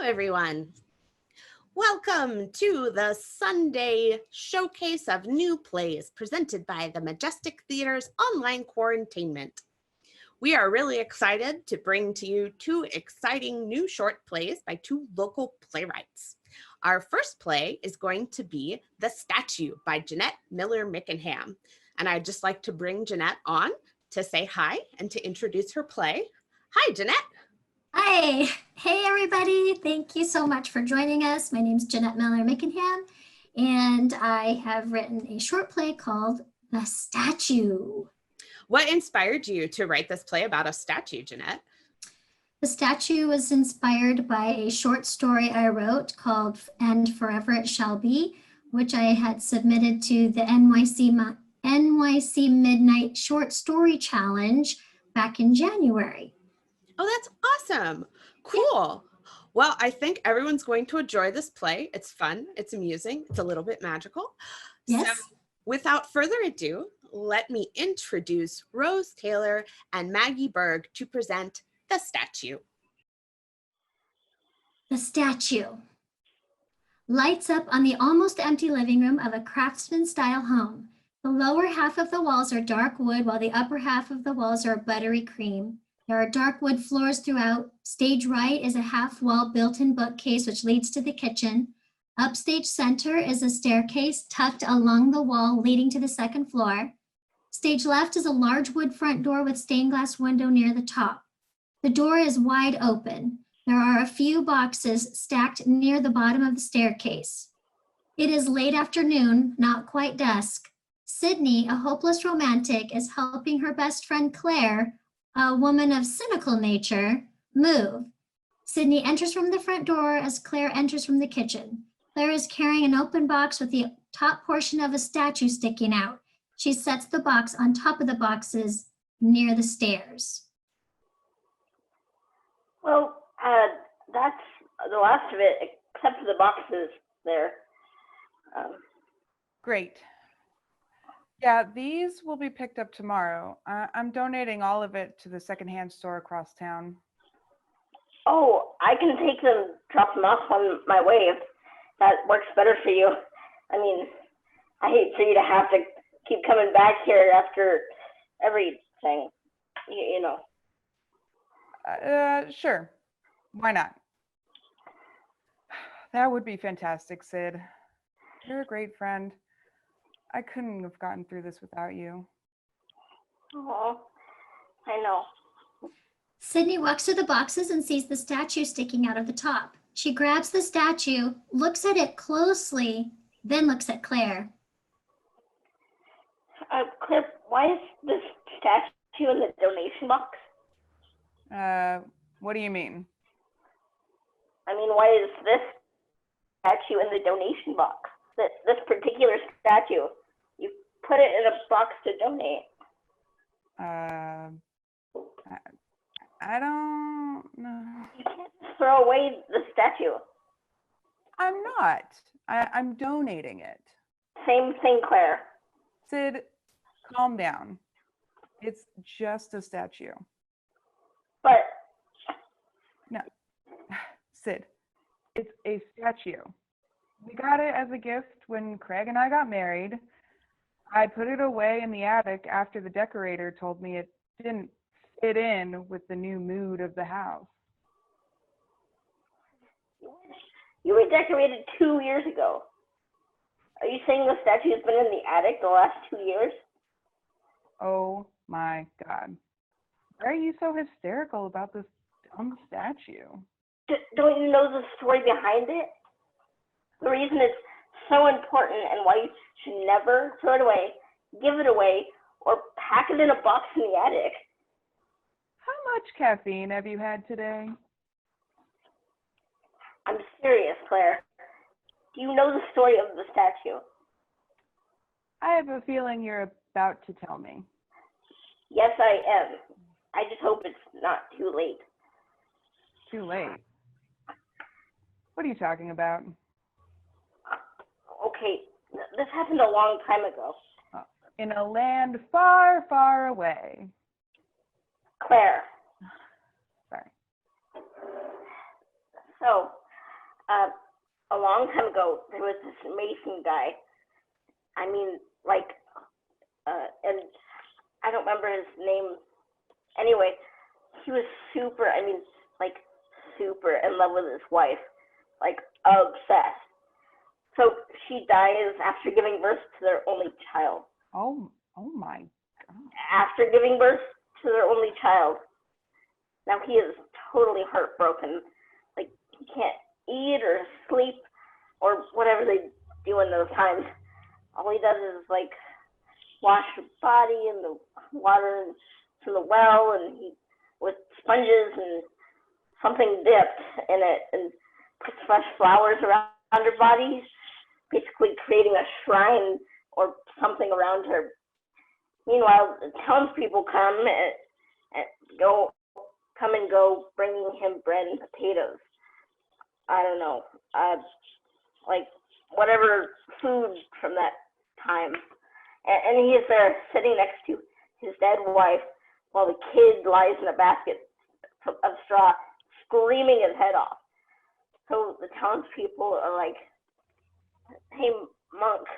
everyone. Welcome to the Sunday showcase of new plays presented by the Majestic Theater's online quarantainment. We are really excited to bring to you two exciting new short plays by two local playwrights. Our first play is going to be The Statue by Jeannette Miller Mickenham. And I'd just like to bring Jeannette on to say hi and to introduce her play. Hi, Jeannette. Hi. Hey, everybody. Thank you so much for joining us. My name is Jeannette Miller Mickenham, and I have written a short play called The Statue. What inspired you to write this play about a statue, Jeannette? The Statue was inspired by a short story I wrote called And Forever It Shall Be, which I had submitted to the NYC Midnight Short Story Challenge back in January. Oh, that's awesome. Cool. Well, I think everyone's going to enjoy this play. It's fun. It's amusing. It's a little bit magical. Yes. So without further ado, let me introduce Rose Taylor and Maggie Berg to present The Statue. The Statue. Lights up on the almost empty living room of a craftsman-style home. The lower half of the walls are dark wood, while the upper half of the walls are buttery cream. There are dark wood floors throughout. Stage right is a half-wall built-in bookcase which leads to the kitchen. Upstage center is a staircase tucked along the wall leading to the second floor. Stage left is a large wood front door with stained glass window near the top. The door is wide open. There are a few boxes stacked near the bottom of the staircase. It is late afternoon, not quite dusk. Sydney, a hopeless romantic, is helping her best friend Claire, a woman of cynical nature, move. Sydney enters from the front door as Claire enters from the kitchen. Claire is carrying an open box with the top portion of a statue sticking out. She sets the box on top of the boxes near the stairs. Well, that's the last of it, except for the boxes there. Great. Yeah, these will be picked up tomorrow. I'm donating all of it to the secondhand store across town. Oh, I can take them, drop them off on my way if that works better for you. I mean, I hate for you to have to keep coming back here after everything, you know. Sure. Why not? That would be fantastic, Sid. You're a great friend. I couldn't have gotten through this without you. Oh, I know. Sydney walks to the boxes and sees the statue sticking out of the top. She grabs the statue, looks at it closely, then looks at Claire. Claire, why is this statue in the donation box? What do you mean? I mean, why is this statue in the donation box? This particular statue, you put it in a box to donate. I don't know. You can't just throw away the statue. I'm not. I'm donating it. Same thing, Claire. Sid, calm down. It's just a statue. But no, Sid, it's a statue. We got it as a gift when Craig and I got married. I put it away in the attic after the decorator told me it didn't fit in with the new mood of the house. You redecorated 2 years ago. Are you saying the statue has been in the attic the last 2 years? Oh my God. Why are you so hysterical about this dumb statue? Don't you know the story behind it? The reason it's so important and why you should never throw it away, give it away, or pack it in a box in the attic. How much caffeine have you had today? I'm serious, Claire. Do you know the story of the statue? I have a feeling you're about to tell me. Yes, I am. I just hope it's not too late. Too late? What are you talking about? Okay, this happened a long time ago. In a land far, far away. Claire. Sorry. So, A long time ago, there was this Mason guy. I mean, like, and I don't remember his name. Anyway, he was super, I mean, like, super in love with his wife, like, obsessed. So she dies after giving birth to their only child. Oh my God. After giving birth to their only child. Now he is totally heartbroken. Like, he can't eat or sleep or whatever they do in those times. All he does is, like, wash the body in the water from the well, and he with sponges and something dipped in it, and puts fresh flowers around her body, basically creating a shrine or something around her. Meanwhile, the townspeople come and go, bringing him bread and potatoes. I don't know, like whatever food from that time. And he is there sitting next to his dead wife while the kid lies in a basket of straw, screaming his head off. So the townspeople are like, "Hey, monk,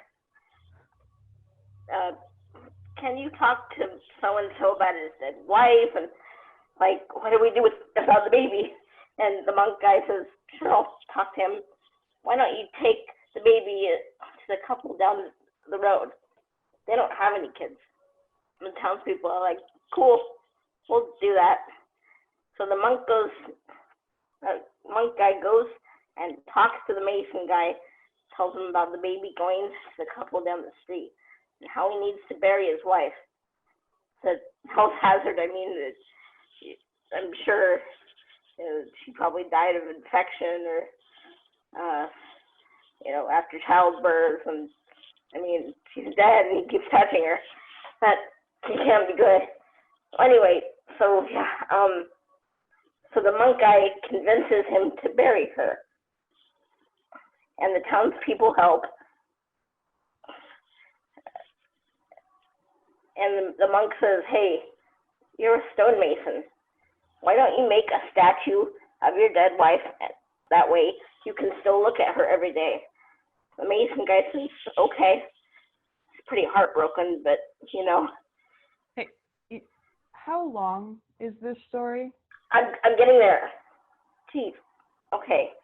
can you talk to so-and-so about his dead wife? And, like, what do we do about the baby?" And the monk guy says, "Sure, I'll talk to him. Why don't you take the baby to the couple down the road? They don't have any kids." And the townspeople are like, "Cool, we'll do that." So the monk guy goes and talks to the Mason guy, tells him about the baby going to the couple down the street and how he needs to bury his wife. It's a health hazard. I mean, I'm sure she probably died of infection or, after childbirth. And I mean, she's dead and he keeps touching her. That can't be good. Anyway, so the monk guy convinces him to bury her. And the townspeople help. And the monk says, "Hey, you're a stonemason. Why don't you make a statue of your dead wife? That way you can still look at her every day." The Mason guy says, "Okay." He's pretty heartbroken, but Hey, how long is this story? I'm getting there. Geez. Okay.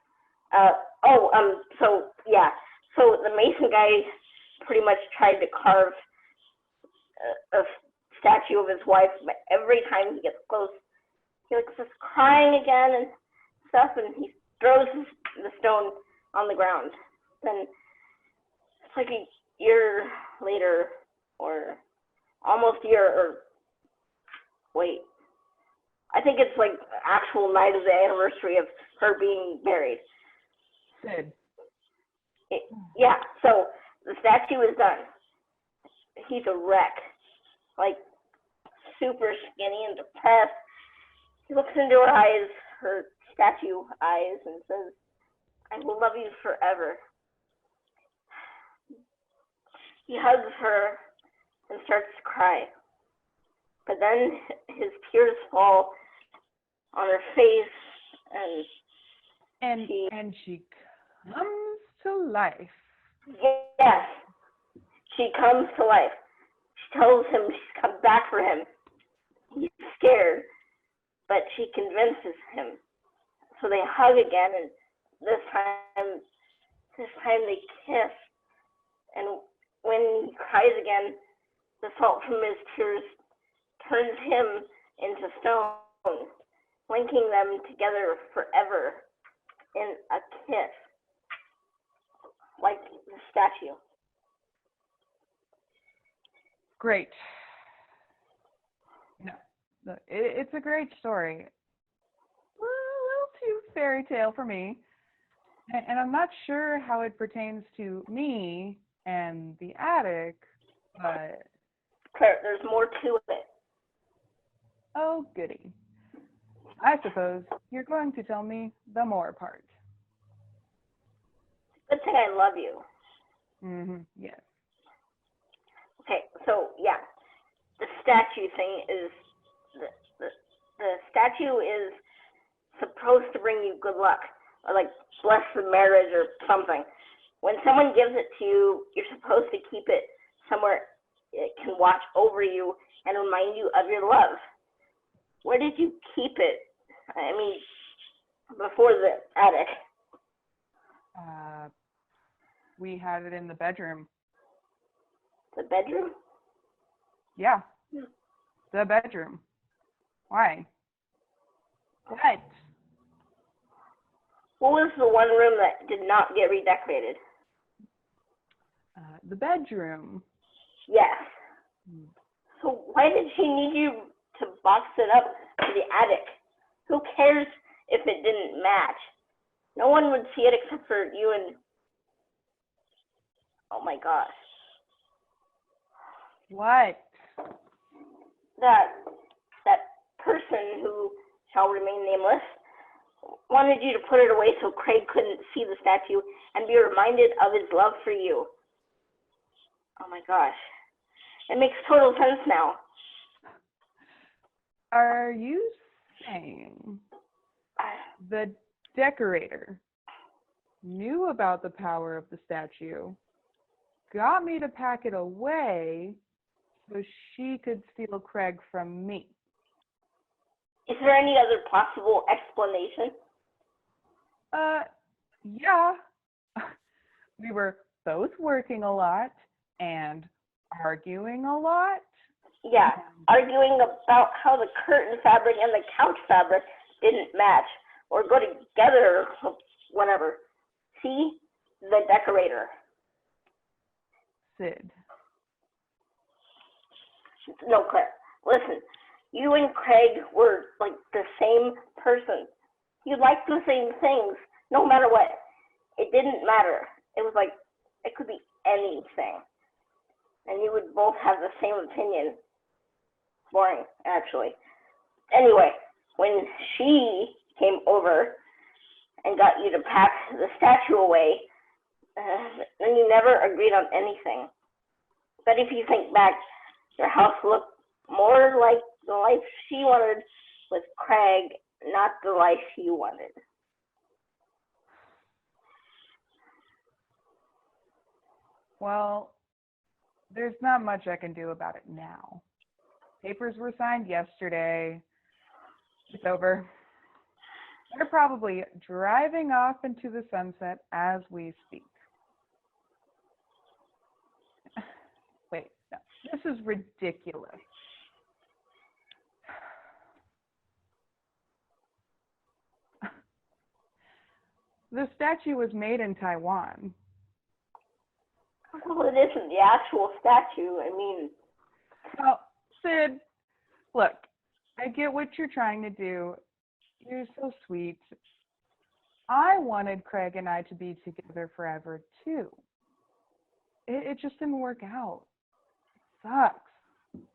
So the Mason guy pretty much tried to carve a statue of his wife, but every time he gets close, he like just crying again and stuff, and he throws the stone on the ground. Then it's like a year later, or almost a year, or wait, I think it's like the actual night of the anniversary of her being buried. Sid. Yeah, so the statue is done. He's a wreck, like super skinny and depressed. He looks into her eyes, her statue eyes, and says, "I will love you forever." He hugs her and starts to cry. But then his tears fall on her face, and she comes to life. Yes, she comes to life. She tells him she's come back for him. He's scared, but she convinces him. So they hug again, and this time they kiss. And when he cries again, the salt from his tears turns him into stone, linking them together forever in a kiss, like the statue. Great. No, it's a great story. A little too fairy tale for me. And I'm not sure how it pertains to me and the attic, but... Claire, there's more to it. Oh, goody. I suppose you're going to tell me the more part. Good thing I love you. Yes. Okay, so yeah, the statue thing is, the statue is supposed to bring you good luck. or like bless the marriage or something. When someone gives it to you, you're supposed to keep it somewhere it can watch over you and remind you of your love. Where did you keep it? I mean, before the attic. We had it in the bedroom. The bedroom? Yeah, the bedroom. Why? What? What was the one room that did not get redecorated? The bedroom. Yes. So why did she need you to box it up to the attic? Who cares if it didn't match? No one would see it except for you and... Oh my gosh. What? That person who shall remain nameless wanted you to put it away so Craig couldn't see the statue and be reminded of his love for you. Oh my gosh. It makes total sense now. Are you saying the decorator knew about the power of the statue, got me to pack it away so she could steal Craig from me? Is there any other possible explanation? Yeah. We were both working a lot and arguing a lot. Yeah, arguing about how the curtain fabric and the couch fabric didn't match or go together or whatever. See? The decorator. Sid. No, Claire, listen. You and Craig were like the same person. You liked the same things, no matter what. It didn't matter. It was like, it could be anything. And you would both have the same opinion. Boring, actually. Anyway, when she came over and got you to pack the statue away, then you never agreed on anything. But if you think back, your house looked more like the life she wanted with Craig, not the life you wanted. Well, there's not much I can do about it now. Papers were signed yesterday. It's over. They're probably driving off into the sunset as we speak. Wait, no, this is ridiculous. The statue was made in Taiwan. Well, it isn't the actual statue. I mean... Well, Sid, look, I get what you're trying to do. You're so sweet. I wanted Craig and I to be together forever, too. It just didn't work out. It sucks.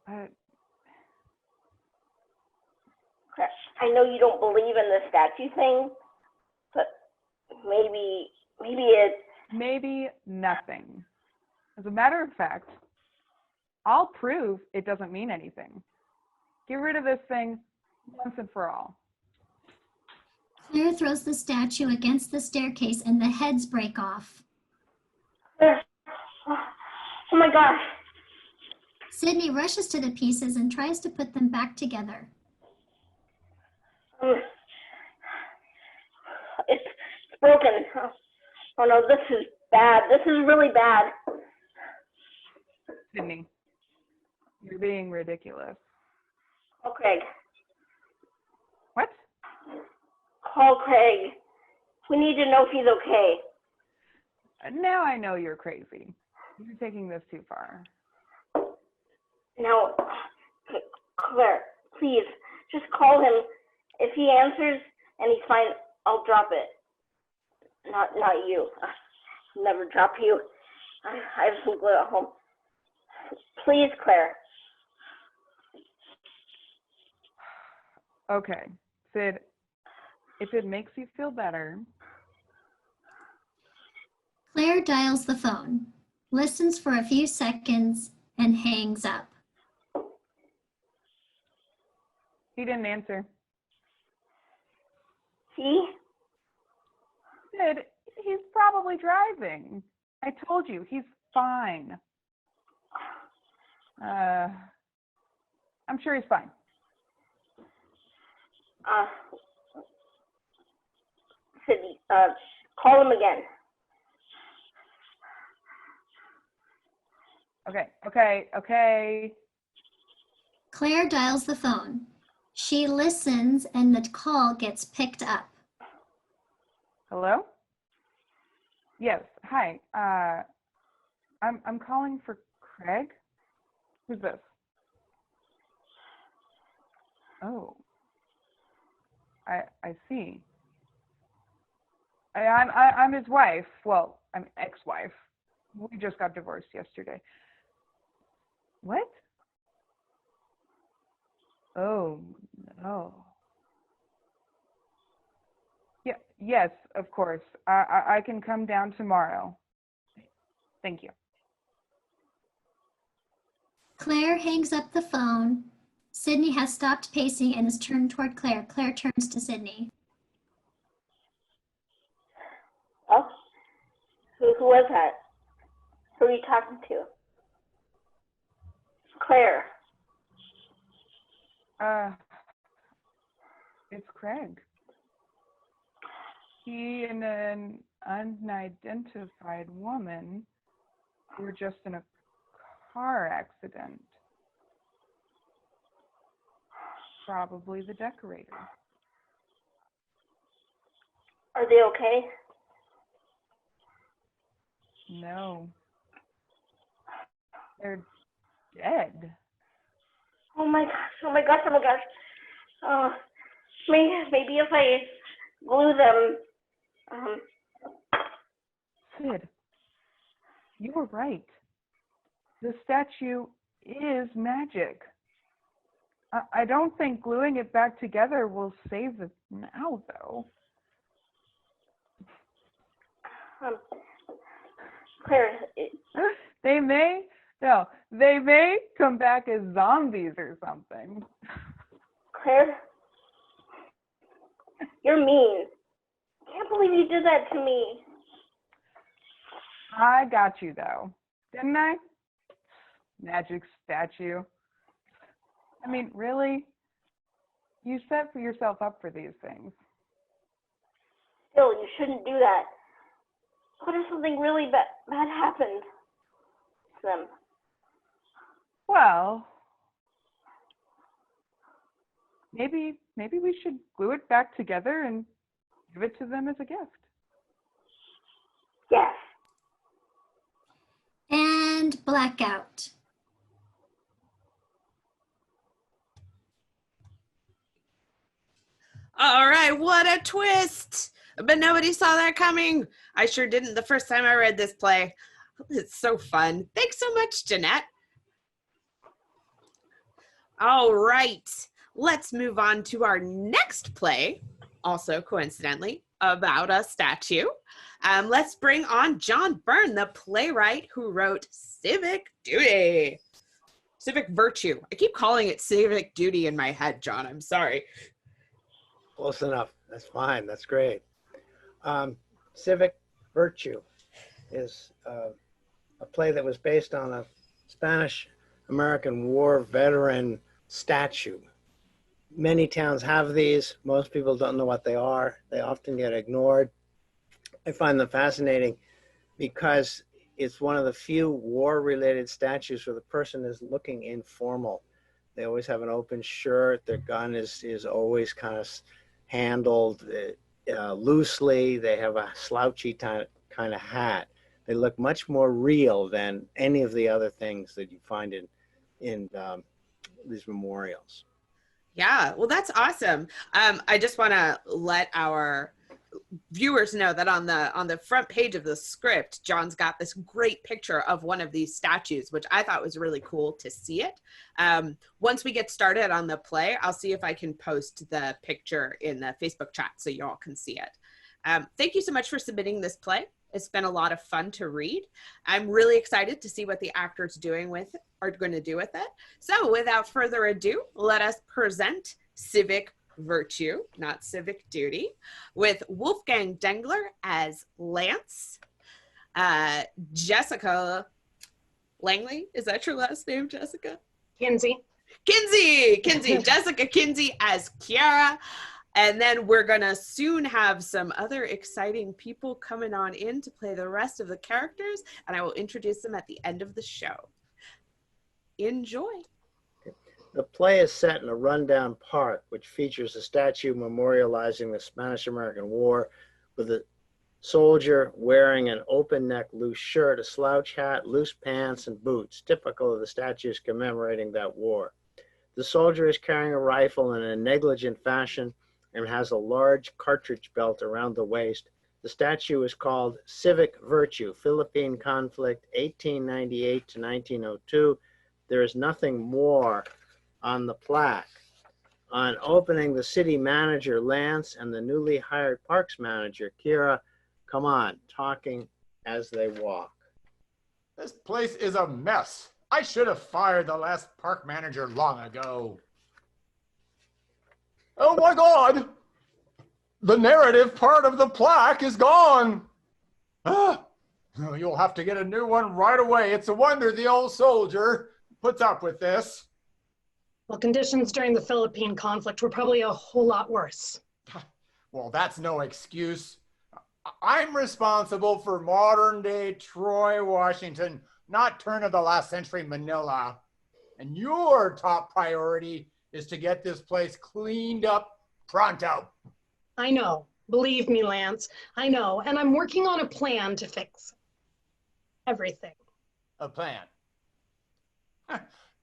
But I know you don't believe in the statue thing, but maybe it... Maybe nothing. As a matter of fact, I'll prove it doesn't mean anything. Get rid of this thing once and for all. Claire throws the statue against the staircase and the heads break off. Oh my gosh. Sydney rushes to the pieces and tries to put them back together. It's broken. Oh no, this is bad. This is really bad. Sydney, you're being ridiculous. Call Craig. What? Call Craig. We need to know if he's okay. Now I know you're crazy. You're taking this too far. Now, Claire, please, just call him. If he answers and he's fine, I'll drop it. Not you. Never drop you. I have some glue at home. Please, Claire. Okay, Sid, if it makes you feel better. Claire dials the phone, listens for a few seconds, and hangs up. He didn't answer. See? Sid, he's probably driving. I told you, he's fine. I'm sure he's fine. Sydney, call him again. Okay. Claire dials the phone. She listens and the call gets picked up. Hello? Yes, hi. I'm calling for Craig. Who's this? Oh. I see. I'm his wife. Well, I'm ex-wife. We just got divorced yesterday. What? Oh, no. Yeah, yes, of course. I can come down tomorrow. Thank you. Claire hangs up the phone. Sydney has stopped pacing and is turned toward Claire. Claire turns to Sydney. Oh, who was that? Who are you talking to? Claire. It's Craig. He and an unidentified woman were just in a car accident. Probably the decorator. Are they okay? No. They're dead. Oh my gosh. Oh, maybe if I glue them. Sid, you were right. The statue is magic. I don't think gluing it back together will save it now, though. Claire, They may come back as zombies or something. Claire, you're mean. Can't believe you did that to me. I got you, though. Didn't I? Magic statue. I mean, really? You set for yourself up for these things. Still, you shouldn't do that. What if something really bad happened to them? Well, maybe we should glue it back together and give it to them as a gift. Yes. And blackout. All right, what a twist. But nobody saw that coming. I sure didn't the first time I read this play. It's so fun. Thanks so much, Jeannette. All right, let's move on to our next play, also coincidentally, about a statue. Let's bring on John Byrne, the playwright who wrote Civic Duty. Civic Virtue. I keep calling it Civic Duty in my head, John. I'm sorry. Close enough. That's fine. That's great. Civic Virtue is a play that was based on a Spanish-American War veteran statue. Many towns have these. Most people don't know what they are. They often get ignored. I find them fascinating because it's one of the few war-related statues where the person is looking informal. They always have an open shirt. Their gun is always kind of handled loosely. They have a slouchy kind of hat. They look much more real than any of the other things that you find in these memorials. Yeah, well, that's awesome. I just want to let our viewers know that on the front page of the script, John's got this great picture of one of these statues, which I thought was really cool to see it. Once we get started on the play, I'll see if I can post the picture in the Facebook chat so you all can see it. Thank you so much for submitting this play. It's been a lot of fun to read. I'm really excited to see what the actors are going to do with it. So without further ado, let us present Civic Virtue, not Civic Duty, with Wolfgang Dengler as Lance, Jessica Langley, is that your last name, Jessica? Kinsey. Kinsey, Jessica Kinsey as Kiara. And then we're gonna soon have some other exciting people coming on in to play the rest of the characters, and I will introduce them at the end of the show. Enjoy. The play is set in a rundown park, which features a statue memorializing the Spanish-American War with a soldier wearing an open-neck loose shirt, a slouch hat, loose pants, and boots, typical of the statues commemorating that war. The soldier is carrying a rifle in a negligent fashion and has a large cartridge belt around the waist. The statue is called Civic Virtue, Philippine Conflict, 1898 to 1902. There is nothing more on the plaque. On opening, the city manager, Lance, and the newly hired parks manager, Kira, come on, talking as they walk. This place is a mess. I should have fired the last park manager long ago. Oh my God! The narrative part of the plaque is gone. You'll have to get a new one right away. It's a wonder the old soldier puts up with this. Well, conditions during the Philippine conflict were probably a whole lot worse. Well, that's no excuse. I'm responsible for modern day Troy, Washington, not turn of the last century Manila. And your top priority is to get this place cleaned up pronto. I know. Believe me, Lance. I know. And I'm working on a plan to fix everything. A plan?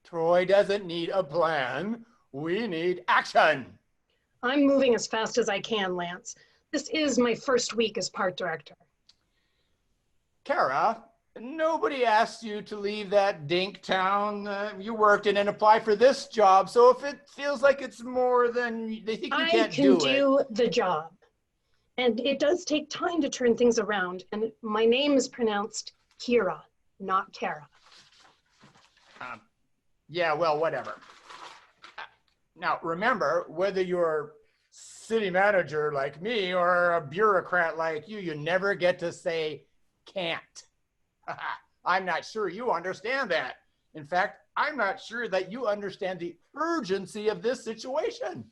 Troy doesn't need a plan. We need action. I'm moving as fast as I can, Lance. This is my first week as park director. Kara, nobody asked you to leave that dink town you worked in and apply for this job. So if it feels like it's more than they think you can't do it. I can do the job. And it does take time to turn things around. And my name is pronounced Kira, not Kara. Yeah, well, whatever. Now, remember, whether you're city manager like me or a bureaucrat like you never get to say can't. I'm not sure you understand that. In fact, I'm not sure that you understand the urgency of this situation.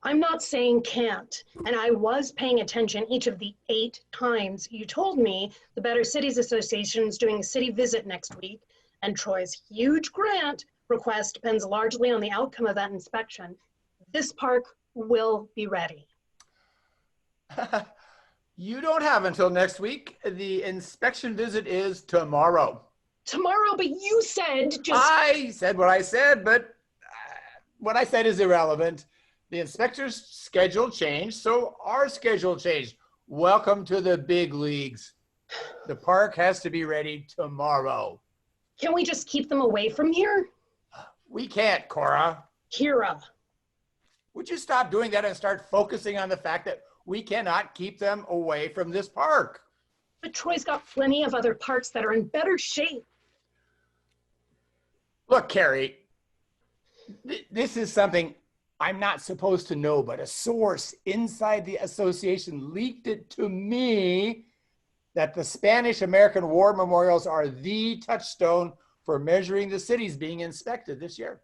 I'm not saying can't, and I was paying attention each of the 8 times you told me the Better Cities Association is doing a city visit next week, and Troy's huge grant request depends largely on the outcome of that inspection. This park will be ready. You don't have until next week. The inspection visit is tomorrow. Tomorrow, but you said just... I said what I said, but what I said is irrelevant. The inspector's schedule changed, so our schedule changed. Welcome to the big leagues. The park has to be ready tomorrow. Can we just keep them away from here? We can't, Cora. Kira. Would you stop doing that and start focusing on the fact that we cannot keep them away from this park? But Troy's got plenty of other parks that are in better shape. Look, Carrie, this is something I'm not supposed to know, but a source inside the association leaked it to me that the Spanish-American War memorials are the touchstone for measuring the cities being inspected this year.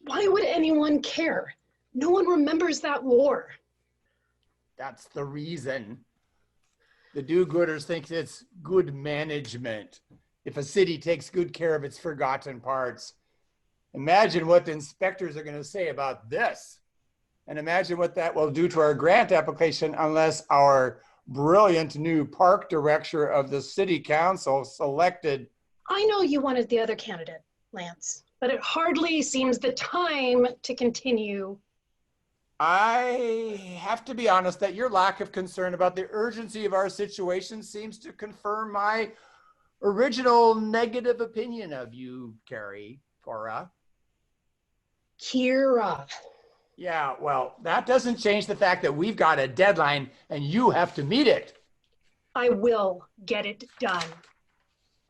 Why would anyone care? No one remembers that war. That's the reason. The do-gooders think it's good management if a city takes good care of its forgotten parts. Imagine what the inspectors are going to say about this. And imagine what that will do to our grant application unless our brilliant new park director of the city council selected. I know you wanted the other candidate, Lance, but it hardly seems the time to continue. I have to be honest that your lack of concern about the urgency of our situation seems to confirm my original negative opinion of you, Carrie, Cora. Kira. Yeah, well, that doesn't change the fact that we've got a deadline and you have to meet it. I will get it done.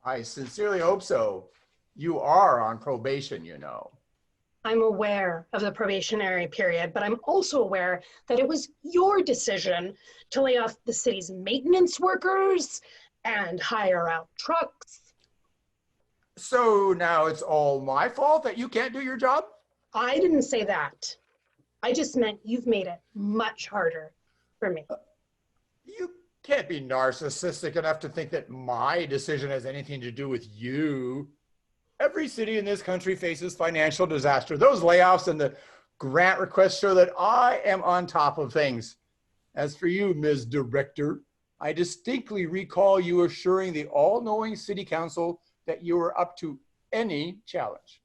I sincerely hope so. You are on probation, you know. I'm aware of the probationary period, but I'm also aware that it was your decision to lay off the city's maintenance workers and hire out trucks. So now it's all my fault that you can't do your job? I didn't say that. I just meant you've made it much harder for me. You can't be narcissistic enough to think that my decision has anything to do with you. Every city in this country faces financial disaster. Those layoffs and the grant requests show that I am on top of things. As for you, Ms. Director, I distinctly recall you assuring the all-knowing city council that you were up to any challenge.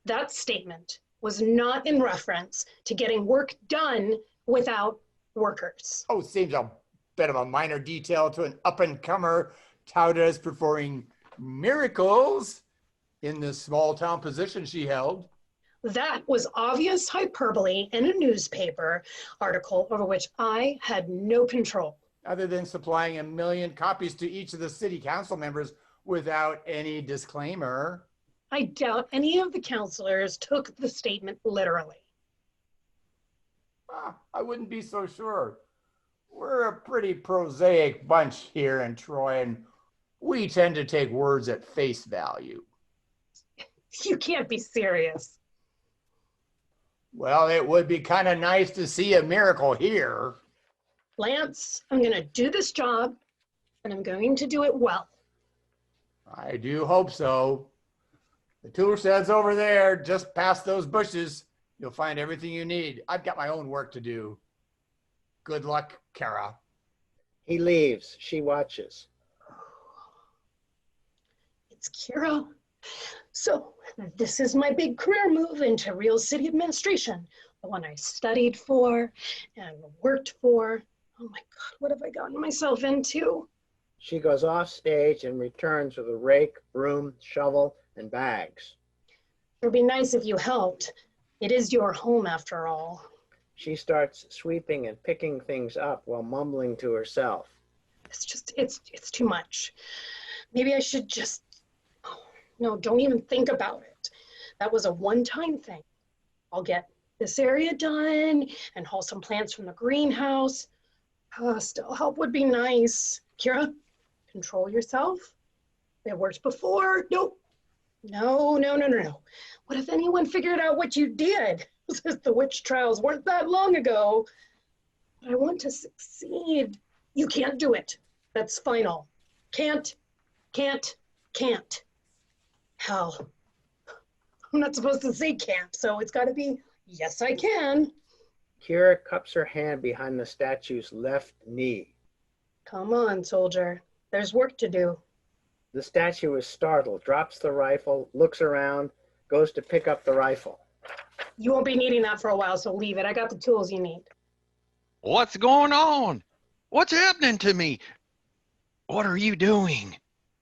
That statement was not in reference to getting work done without workers. Oh, seems a bit of a minor detail to an up-and-comer touted as performing miracles in the small-town position she held. That was obvious hyperbole in a newspaper article over which I had no control. Other than supplying 1 million copies to each of the city council members without any disclaimer. I doubt any of the councilors took the statement literally. I wouldn't be so sure. We're a pretty prosaic bunch here in Troy, and we tend to take words at face value. You can't be serious. Well, it would be kind of nice to see a miracle here. Lance, I'm going to do this job, and I'm going to do it well. I do hope so. The tool shed's over there, just past those bushes. You'll find everything you need. I've got my own work to do. Good luck, Kara. He leaves. She watches. It's Kira. So this is my big career move into real city administration, the one I studied for and worked for. Oh my God, what have I gotten myself into? She goes off stage and returns with a rake, broom, shovel, and bags. It would be nice if you helped. It is your home after all. She starts sweeping and picking things up while mumbling to herself. It's too much. Maybe I should just, oh, no, don't even think about it. That was a one-time thing. I'll get this area done and haul some plants from the greenhouse. Still, help would be nice. Kira, control yourself. It worked before. Nope. No. What if anyone figured out what you did? The witch trials weren't that long ago. But I want to succeed. You can't do it. That's final. Can't. Hell, I'm not supposed to say can't, so it's got to be yes, I can. Kira cups her hand behind the statue's left knee. Come on, soldier. There's work to do. The statue is startled, drops the rifle, looks around, goes to pick up the rifle. You won't be needing that for a while, so leave it. I got the tools you need. What's going on? What's happening to me? What are you doing?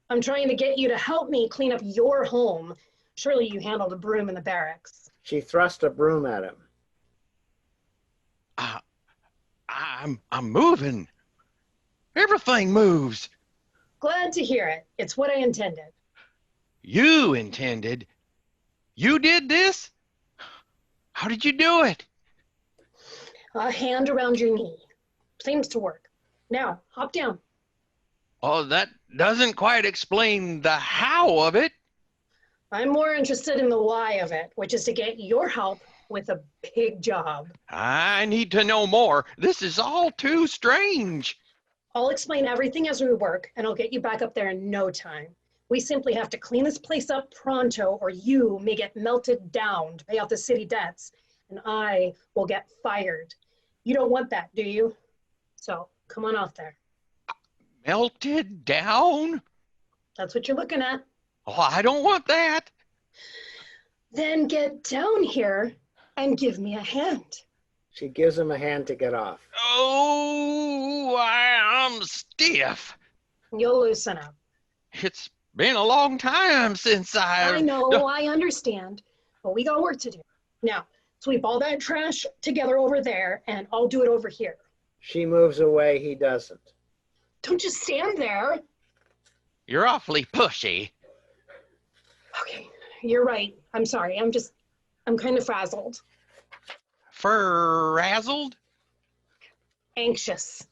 I'm trying to get you to help me clean up your home. Surely you handled a broom in the barracks. She thrust a broom at him. I'm moving. Everything moves. Glad to hear it. It's what I intended. You intended? You did this? How did you do it? A hand around your knee. Seems to work. Now, hop down. Oh, that doesn't quite explain the how of it. I'm more interested in the why of it, which is to get your help with a big job. I need to know more. This is all too strange. I'll explain everything as we work, and I'll get you back up there in no time. We simply have to clean this place up pronto, or you may get melted down to pay off the city debts, and I will get fired. You don't want that, do you? So come on off there. Melted down? That's what you're looking at. Oh, I don't want that. Then get down here and give me a hand. She gives him a hand to get off. Oh, I'm stiff. You'll loosen up. It's been a long time since I know, I understand, but we got work to do. Now, sweep all that trash together over there, and I'll do it over here. She moves away, he doesn't. Don't just stand there. You're awfully pushy. Okay, you're right. I'm sorry. I'm just I'm kind of frazzled. Frazzled? Anxious.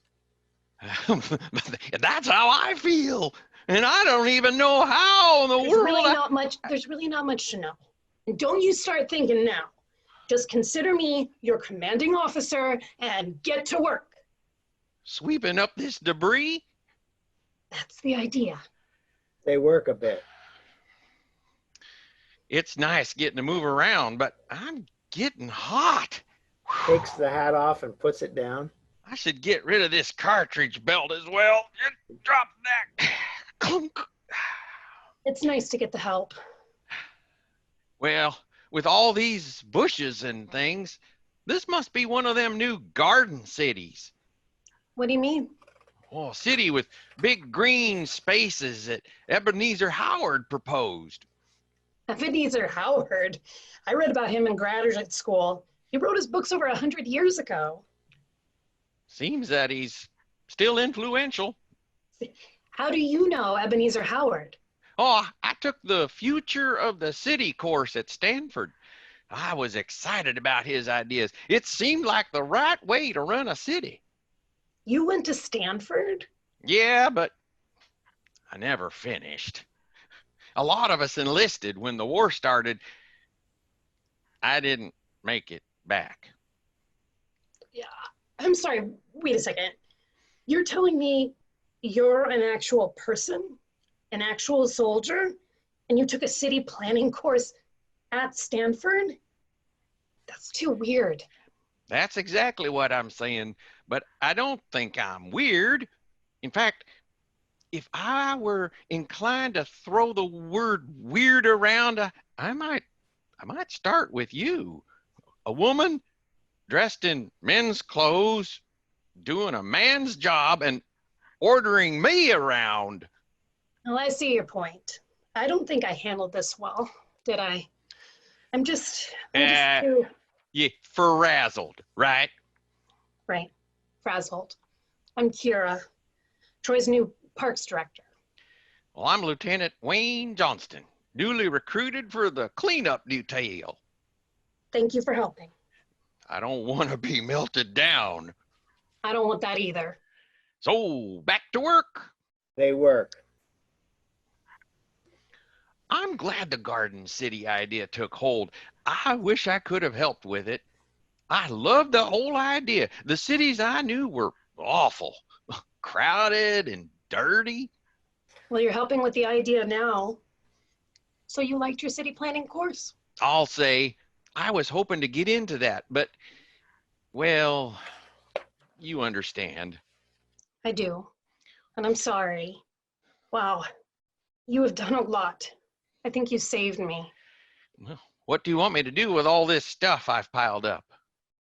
That's how I feel. And I don't even know how in the There's world. really not much to know. And don't you start thinking now. Just consider me your commanding officer and get to work. Sweeping up this debris? That's the idea. They work a bit. It's nice getting to move around, but I'm getting hot. Takes the hat off and puts it down. I should get rid of this cartridge belt as well. Just drop that. Clunk. It's nice to get the help. Well, with all these bushes and things, this must be one of them new garden cities. What do you mean? Oh, a city with big green spaces that Ebenezer Howard proposed. Ebenezer Howard. I read about him in graduate school. He wrote his books over 100 years ago. Seems that he's still influential. How do you know Ebenezer Howard? Oh, I took the Future of the City course at Stanford. I was excited about his ideas. It seemed like the right way to run a city. You went to Stanford? Yeah, but I never finished. A lot of us enlisted when the war started. I didn't make it back. Yeah, I'm sorry, wait a second. You're telling me you're an actual person, an actual soldier, and you took a city planning course at Stanford? That's too weird. That's exactly what I'm saying, but I don't think I'm weird. In fact, if I were inclined to throw the word weird around, I might start with you. A woman dressed in men's clothes, doing a man's job and ordering me around. Well, I see your point. I don't think I handled this well, did I? I'm just too... Yeah, frazzled, right? Right, frazzled. I'm Kira, Troy's new parks director. Well, I'm Lieutenant Wayne Johnston, newly recruited for the cleanup detail. Thank you for helping. I don't want to be melted down. I don't want that either. So, back to work. They work. I'm glad the Garden City idea took hold. I wish I could have helped with it. I loved the whole idea. The cities I knew were awful, crowded and dirty. Well, you're helping with the idea now. So you liked your city planning course? I'll say I was hoping to get into that, but, well, you understand. I do, and I'm sorry. Wow, you have done a lot. I think you saved me. Well, what do you want me to do with all this stuff I've piled up?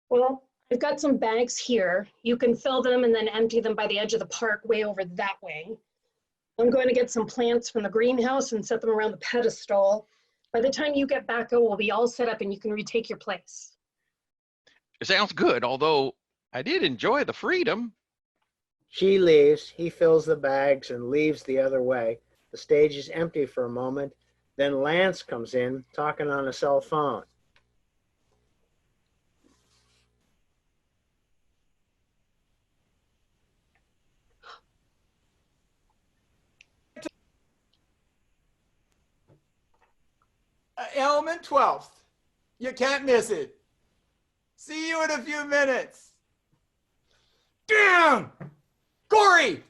Well, I've got some bags here. You can fill them and then empty them by the edge of the park way over that way. I'm going to get some plants from the greenhouse and set them around the pedestal. By the time you get back, it will be all set up and you can retake your place. It sounds good, although I did enjoy the freedom. She leaves. He fills the bags and leaves the other way. The stage is empty for a moment. Then Lance comes in, talking on a cell phone. Element 12th. You can't miss it. See you in a few minutes. Damn! Gory!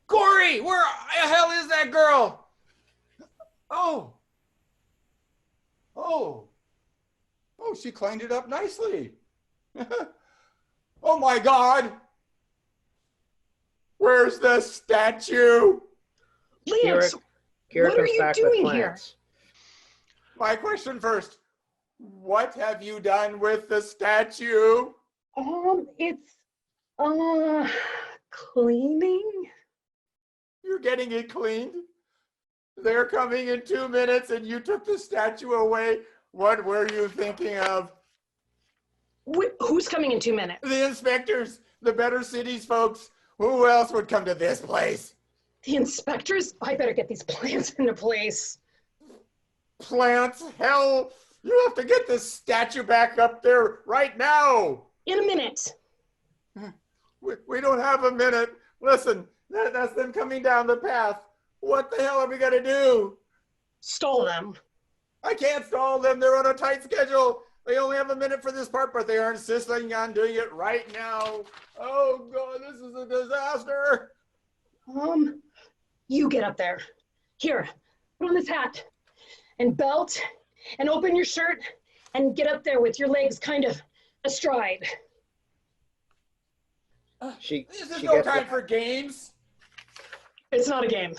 Gory! Where the hell is that girl? Oh. Oh. Oh, she cleaned it up nicely. Oh my God. Where's the statue? Lance, Kira what are comes you back with doing here? plants. My question first. What have you done with the statue? It's, cleaning? You're getting it cleaned? They're coming in 2 minutes and you took the statue away. What were you thinking of? Who's coming in 2 minutes? The inspectors, the Better Cities folks. Who else would come to this place? The inspectors? I better get these plants into place. Plants? Hell, You have to get this statue back up there right now. In a minute. We don't have a minute. Listen, that's them coming down the path. What the hell are we gonna do? Stall them. I can't stall them. They're on a tight schedule. They only have a minute for this part, but they are insisting on doing it right now. Oh God, this is a disaster. You get up there. Here, put on this hat and belt and open your shirt and get up there with your legs kind of astride. This is no time for games. It's not a game.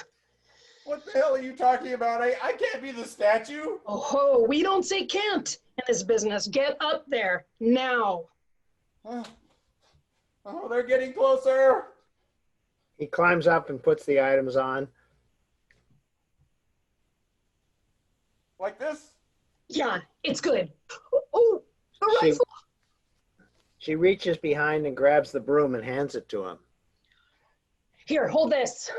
What the hell are you talking about? I can't be the statue. Oh, we don't say can't in this business. Get up there now. Oh, they're getting closer. He climbs up and puts the items on. Like this? Yeah, it's good. Oh, a rifle. She reaches behind and grabs the broom and hands it to him. Here, hold this.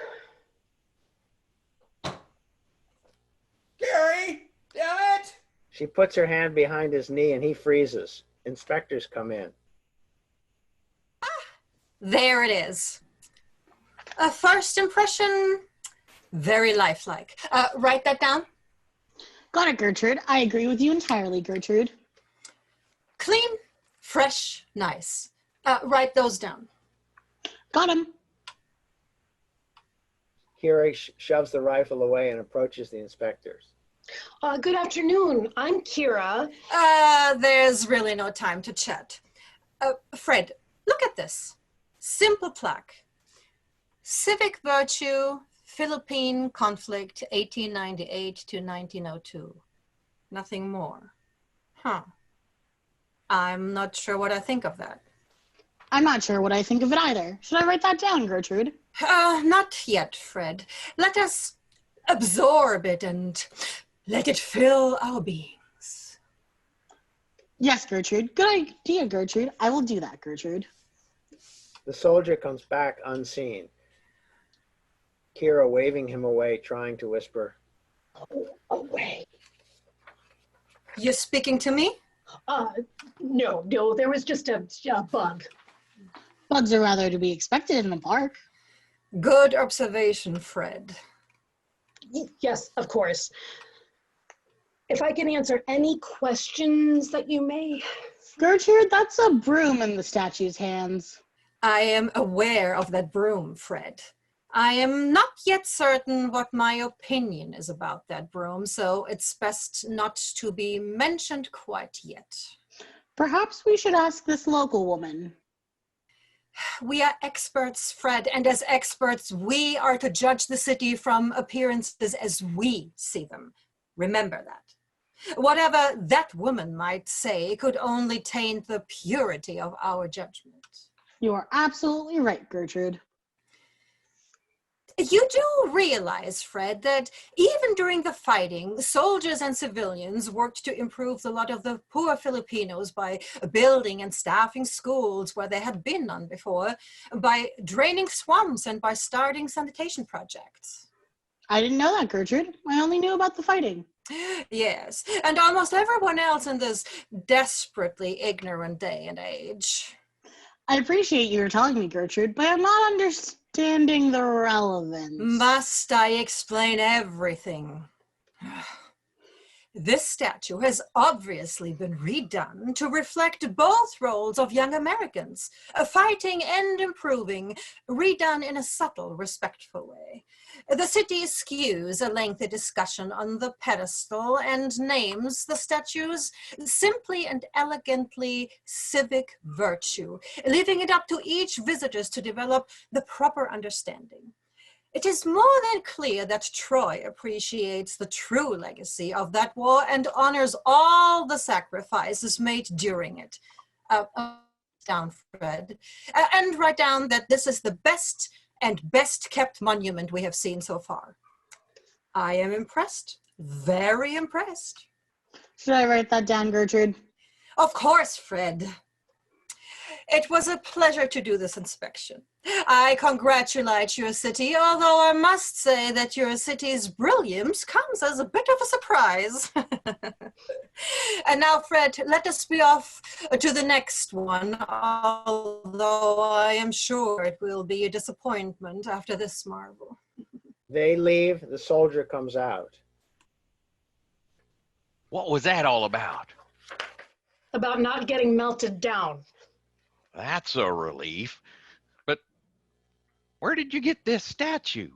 Gary, damn it! She puts her hand behind his knee and he freezes. Inspectors come in. There it is. A first impression, very lifelike. Write that down. Got it, Gertrude. I agree with you entirely, Gertrude. Clean, fresh, nice. Write those down. Got him. Kira shoves the rifle away and approaches the inspectors. Good afternoon. I'm Kira. There's really no time to chat. Fred, look at this. Simple plaque. Civic Virtue, Philippine Conflict, 1898 to 1902. Nothing more. Huh. I'm not sure what I think of that. I'm not sure what I think of it either. Should I write that down, Gertrude? Not yet, Fred. Let us absorb it and let it fill our beings. Yes, Gertrude. Good idea, Gertrude. I will do that, Gertrude. The soldier comes back unseen. Kira waving him away, trying to whisper, Away. You speaking to me? No, there was just a bug. Bugs are rather to be expected in the park. Good observation, Fred. Yes, of course. If I can answer any questions that you may. Gertrude, that's a broom in the statue's hands. I am aware of that broom, Fred. I am not yet certain what my opinion is about that broom, so it's best not to be mentioned quite yet. Perhaps we should ask this local woman. We are experts, Fred, and as experts, we are to judge the city from appearances as we see them. Remember that. Whatever that woman might say could only taint the purity of our judgment. You are absolutely right, Gertrude. You do realize, Fred, that even during the fighting, soldiers and civilians worked to improve the lot of the poor Filipinos by building and staffing schools where there had been none before, by draining swamps and by starting sanitation projects. I didn't know that, Gertrude. I only knew about the fighting. Yes, and almost everyone else in this desperately ignorant day and age. I appreciate you telling me, Gertrude, but I'm not understanding the relevance. Must I explain everything? This statue has obviously been redone to reflect both roles of young Americans, fighting and improving, redone in a subtle, respectful way. The city skews a lengthy discussion on the pedestal and names the statues simply and elegantly Civic Virtue, leaving it up to each visitor to develop the proper understanding. It is more than clear that Troy appreciates the true legacy of that war and honors all the sacrifices made during it. Down, Fred, and write down that this is the best and best kept monument we have seen so far. I am impressed, very impressed. Should I write that down, Gertrude? Of course, Fred. It was a pleasure to do this inspection. I congratulate your city, although I must say that your city's brilliance comes as a bit of a surprise. And now, Fred, let us be off to the next one, although I am sure it will be a disappointment after this marvel. They leave, the soldier comes out. What was that all about? About not getting melted down. That's a relief. But where did you get this statue?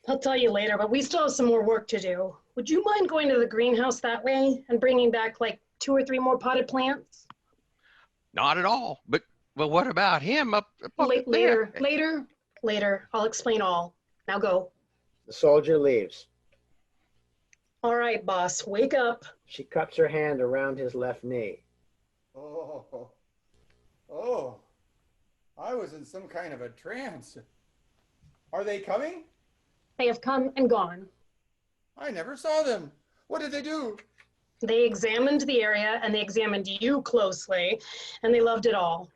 I'll tell you later, but we still have some more work to do. Would you mind going to the greenhouse that way and bringing back like 2 or 3 more potted plants? Not at all. But well, what about him up Later, there? later. I'll explain all. Now go. The soldier leaves. All right, boss, wake up. She cups her hand around his left knee. Oh, I was in some kind of a trance. Are they coming? They have come and gone. I never saw them. What did they do? They examined the area and they examined you closely, and they loved it all.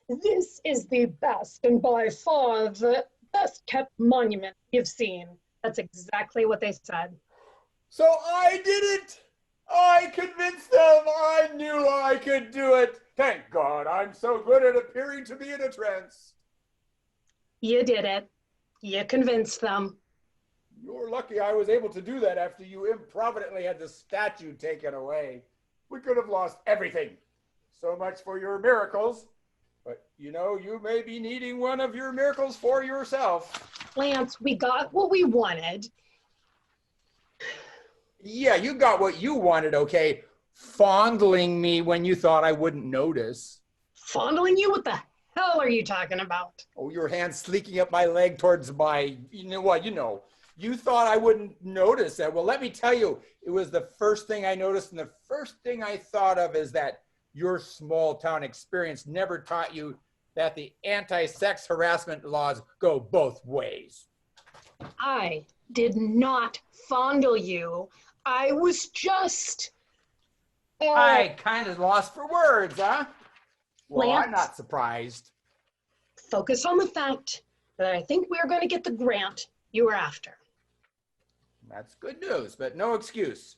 This is the best and by far the best kept monument you've seen. That's exactly what they said. So I did it! I convinced them! I knew I could do it! Thank God I'm so good at appearing to be in a trance. You did it. You convinced them. You're lucky I was able to do that after you improvidently had the statue taken away. We could have lost everything. So much for your miracles. But you know, you may be needing one of your miracles for yourself. Lance, we got what we wanted. Yeah, you got what you wanted, okay? Fondling me when you thought I wouldn't notice. Fondling you? What the hell are you talking about? Oh, your hand sleeking up my leg towards my, you know what, you know. You thought I wouldn't notice that. Well, let me tell you, it was the first thing I noticed, and the first thing I thought of is that your small town experience never taught you that the anti-sex harassment laws go both ways. I did not fondle you. I was just... I kind of lost for words, huh? Well, Lance, I'm not surprised. focus on the fact that I think we are going to get the grant you were after. That's good news, but no excuse.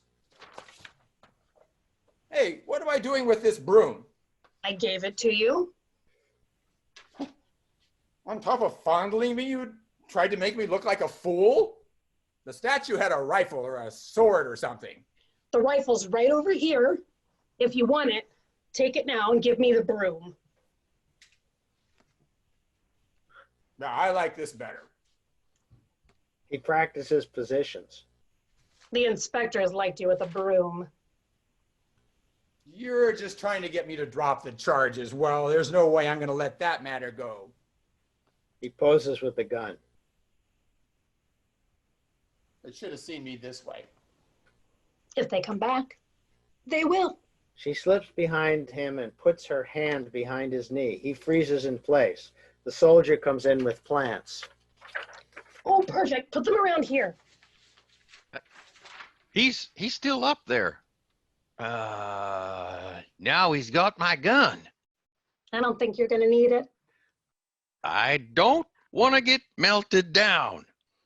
Hey, what am I doing with this broom? I gave it to you. On top of fondling me, you tried to make me look like a fool? The statue had a rifle or a sword or something. The rifle's right over here. If you want it, take it now and give me the broom. No, I like this better. He practices positions. The inspector has liked you with a broom. You're just trying to get me to drop the charges. Well, there's no way I'm going to let that matter go. He poses with the gun. They should have seen me this way. If they come back, they will. She slips behind him and puts her hand behind his knee. He freezes in place. The soldier comes in with plants. Oh, perfect. Put them around here. He's still up there. Now he's got my gun. I don't think you're going to need it. I don't want to get melted down.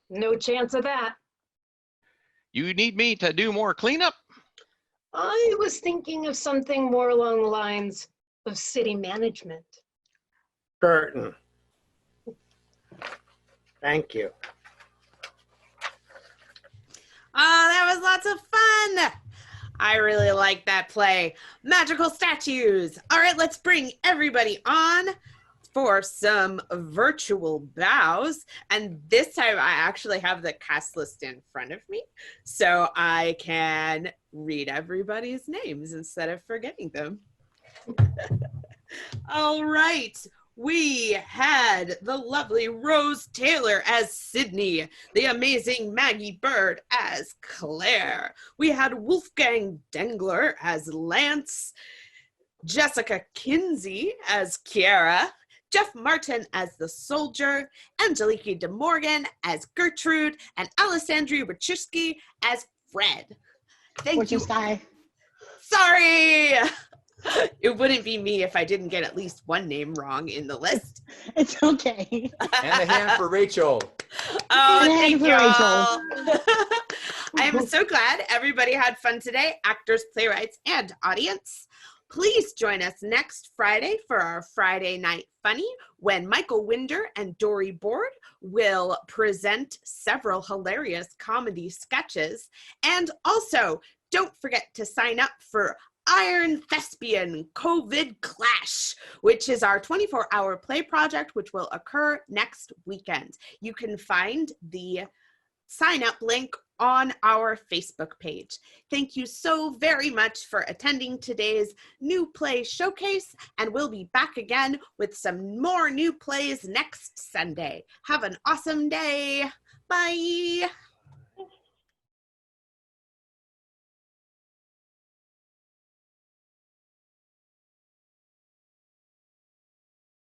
No chance of that. You need me to do more cleanup? I was thinking of something more along the lines of city management. Curtain. Thank you. Oh, that was lots of fun. I really like that play. Magical statues. All right, let's bring everybody on for some virtual bows. And this time I actually have the cast list in front of me, so I can read everybody's names instead of forgetting them. All right. We had the lovely Rose Taylor as Sydney, the amazing Maggie Bird as Claire. We had Wolfgang Dengler as Lance, Jessica Kinsey as Kiara, Jeff Martin as the soldier, Angeliki de Morgan as Gertrude, and Alessandri Wachowski as Fred. Thank you. Sorry. Sorry. It wouldn't be me if I didn't get at least one name wrong in the list. It's okay. And a hand for Rachel. Oh, And thank for you Rachel. all. I'm so glad everybody had fun today, actors, playwrights, and audience. Please join us next Friday for our Friday Night Funny, when Michael Winder and Dory Board will present several hilarious comedy sketches. And also, don't forget to sign up for Iron Thespian COVID Clash, which is our 24-hour play project, which will occur next weekend. You can find the sign-up link on our Facebook page. Thank you so very much for attending today's new play showcase, and we'll be back again with some more new plays next Sunday. Have an awesome day. Bye.